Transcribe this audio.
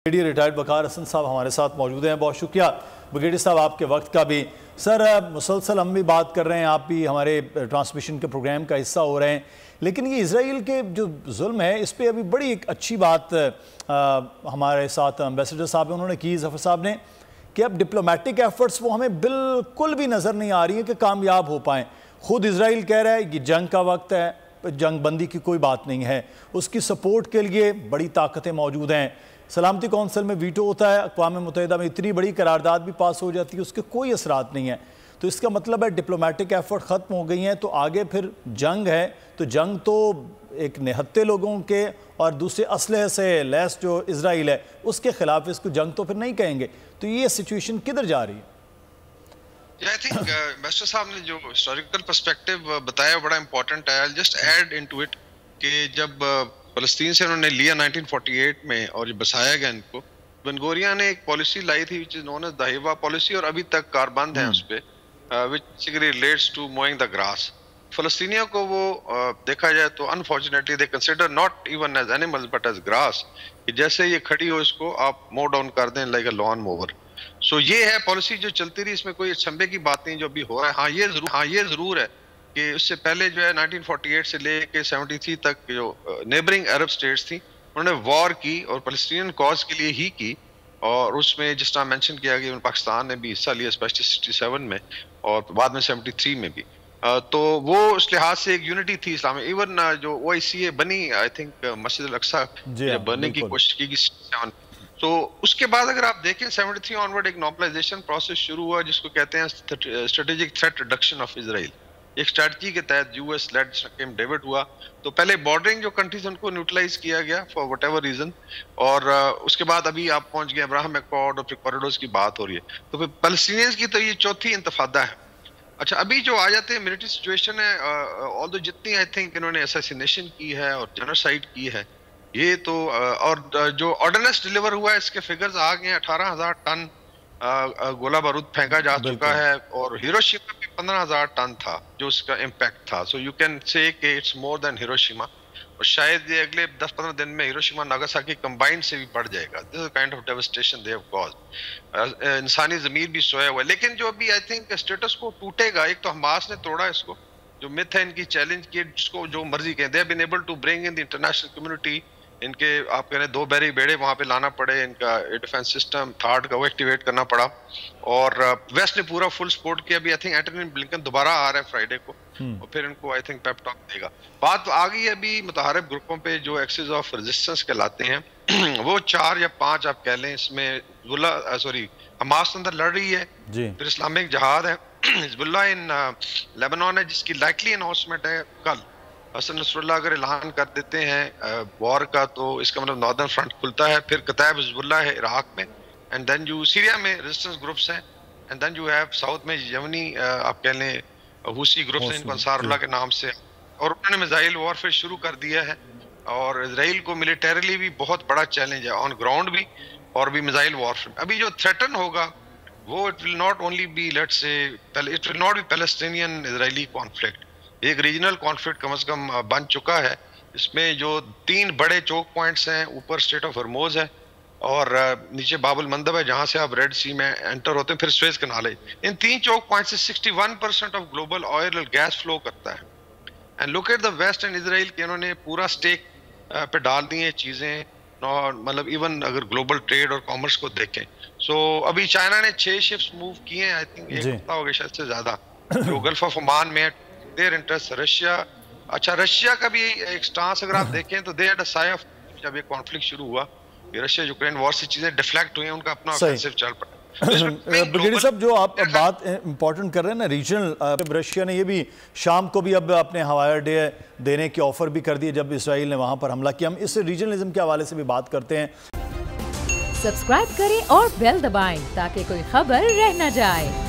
Brigadier retired वकार हसन साहब हमारे साथ मौजूद हैं। बहुत शुक्रिया ब्रिगेडियर साहब आपके वक्त का भी। सर मुसलसल हम भी बात कर रहे हैं, आप भी हमारे ट्रांसमिशन के प्रोग्राम का हिस्सा हो रहे हैं, लेकिन ये इजराइल के जो जुल्म है इस पे अभी बड़ी एक अच्छी बात हमारे साथ एम्बेसडर साहब हैं, उन्होंने की, ज़फ़र साहब ने, कि अब डिप्लोमेटिक एफर्ट्स वो हमें बिल्कुल भी नज़र नहीं आ रही है कि कामयाब हो पाएँ। ख़ुद इजराइल कह रहा है कि जंग का वक्त है, जंग बंदी की कोई बात नहीं है, उसकी सपोर्ट के लिए बड़ी ताकतें मौजूद हैं। सलामती कौंसिल में वीटो होता है, अक़वाम मुत्तहिदा में इतनी बड़ी करारदाद भी पास हो जाती है, उसके कोई असरात नहीं है। तो इसका मतलब है डिप्लोमेटिक एफर्ट ख़त्म हो गई हैं, तो आगे फिर जंग है। तो जंग तो एक निहत्ते लोगों के और दूसरे असलहे से लैस जो इजराइल है उसके ख़िलाफ़ इसको जंग तो फिर नहीं कहेंगे। तो ये सिचुएशन किधर जा रही है? आई थिंक एम्बेसडर साहब ने जो हिस्टोरिकल पर्सपेक्टिव बताया बड़ा इंपॉर्टेंट है। I just add into it कि जब फ़लस्तीन से उन्होंने लिया 1948 में और ये बसाया गया इनको, बेन-गुरियन ने एक पॉलिसी लाई थी which is known as the हिवा पॉलिसी, और अभी तक कारबंद है उस पे, which basically relates to mowing the grass. फ़लस्तीनियों को वो देखा जाए तो unfortunately they consider not even as animals but as grass, कि जैसे ये खड़ी हो इसको आप मो डाउन कर दें लाइक अ लॉन मोवर। सो ये है पॉलिसी जो चलती रही, इसमें कोई अचंभे की बात नहीं जो अभी हो रहा है। हाँ ये जरूर है कि उससे पहले जो है 1948 से लेके 73 तक जो नेबरिंग अरब स्टेट्स थी उन्होंने वॉर की और फ़लस्तीनियन कॉज के लिए ही की, और उसमें जिस तरह मेंशन किया गया पाकिस्तान ने भी हिस्सा लिया, स्पेशली 67 में और बाद में 73 में भी। तो वो उस लिहाज से एक यूनिटी थी इस्लाम में। इवन जो OICA बनी, आई थिंक मस्जिद अल-अक्सा बनने की कोशिश की 67। तो उसके बाद अगर आप देखें 73 ऑनवर्ड एक नॉर्मलाइजेशन प्रोसेस शुरू हुआ जिसको कहते हैं strategic threat reduction of Israel. एक स्ट्रेटजी के तहत US लेड कैंप डेविड हुआ, तो पहले बॉर्डरिंग जो कंट्रीज उनको न्यूट्रलाइज किया गया फॉर वट एवर रीजन, और उसके बाद अभी आप पहुंच गए अब्राहम एकॉर्ड और फिर कॉरिडोर्स की बात हो रही है। तो फिर पैलेस्टीनियंस की तो ये चौथी इंतफादा है। अच्छा, अभी जो आ जाते हैं मिलिट्री सिचुएशन है, ऑल्दो जितनी आई थिंक इन्होंने असैसिनेशन की है और जेनोसाइड की है, ये तो और जो ऑर्डिनेंस डिलीवर हुआ है इसके फिगर्स आ गए हैं। 18,000 टन गोला बारूद फेंका जा चुका है, और हिरोशिमा में 15,000 टन था जो उसका इम्पैक्ट था। सो यू कैन से कि इट्स मोर देन हिरोशिमा, और शायद ये अगले 10-15 दिन में हिरोशिमा नागासाकी कंबाइंड से भी बढ़ जाएगा। This is kind of devastation they have caused. इंसानी ज़मीर भी सोया हुआ है। लेकिन जो अभी आई थिंक स्टेटस को टूटेगा, एक तो हमास ने तोड़ा इसको, जो मिथ है इनकी चैलेंज की, जिसको जो मर्जी कहें, they have been able to bring in the international community. इनके आप कह रहे हैं 2 बैरी बेड़े वहां पे लाना पड़े, इनका डिफेंस सिस्टम थर्ड का वो एक्टिवेट करना पड़ा, और वेस्ट ने पूरा फुल सपोर्ट किया। अभी आई थिंक एंटनी ब्लिंकन दोबारा आ रहा है फ्राइडे को, और फिर इनको आई थिंक पेप टॉक देगा। बात आ गई अभी मुतहारिब ग्रुपों पे जो एक्सिस ऑफ रेजिस्टेंस कहलाते हैं वो 4 या 5 आप कह लें। इसमें हमास अंदर लड़ रही है, फिर इस्लामिक जहाद है, हिजबुल्लाह इन लेबनान है जिसकी लाइकली अनाउंसमेंट है कल। हसन नसरुल्लाह अगर ऐलान कर देते हैं वॉर का, तो इसका मतलब नॉर्दर्न फ्रंट खुलता है, फिर कतायब हिजबुल्लाह है इराक में, एंड देन यू सीरिया में रेजिस्टेंस ग्रुप्स हैं, and then you have south में यमनी आप कह लें हुसी ग्रुप्स हैं इनको अंसारुल्लाह के नाम से, और उन्होंने मिसाइल वॉरफेयर शुरू कर दिया है। और इजराइल को मिलिटरीली भी बहुत बड़ा चैलेंज है, ऑन ग्राउंड भी और भी मिसाइल वॉरफेयर। अभी जो थ्रेटन होगा वो it will not only be let's say it will not be Palestinian Israeli conflict, एक रीजनल कॉन्फ्लिक्ट कम से कम बन चुका है। इसमें जो 3 बड़े चोक पॉइंट्स हैं, ऊपर स्ट्रेट ऑफ हॉर्मोज है और नीचे बाबुल मंदब है जहां से आप रेड सी में एंटर होते हैं, फिर स्वेज कनाल है। इन 3 चोक पॉइंट से 61% ऑफ ग्लोबल ऑयल और गैस फ्लो करता है। And look at the west and Israel के इन्होंने पूरा स्टेक पे डाल दी है चीजें, मतलब इवन अगर ग्लोबल ट्रेड और कॉमर्स को देखें। सो अभी चाइना ने 6 शिप्स मूव किए हैं, आई थिंक एक हफ्ता हो गया शायद से ज्यादा, जो गल्फ ऑफ ओमान में है। देयर इंटरेस्ट रशिया, अच्छा रशिया का भी एक स्टांस अगर आप देखें तो they had a sigh of, जब ये कॉन्फ्लिक्ट शुरू हुआ, रशिया यूक्रेन वॉर से चीजें डिफ्लेक्ट हुई हैं, उनका अपना ऑफेंसिव चल पड़ा। ब्रिगेडियर साहब, जो आप बात इंपॉर्टेंट कर रहे हैं ना रीजनल, रशिया ने ये भी शाम को भी अब अपने हवाई अड्डे देने की ऑफर भी कर दी जब इसराइल ने वहां पर हमला किया। हम इस रीजनलिज्म के हवाले से भी बात करते हैं। सब्सक्राइब करें और बेल दबाएं ताकि कोई खबर रह न जाए।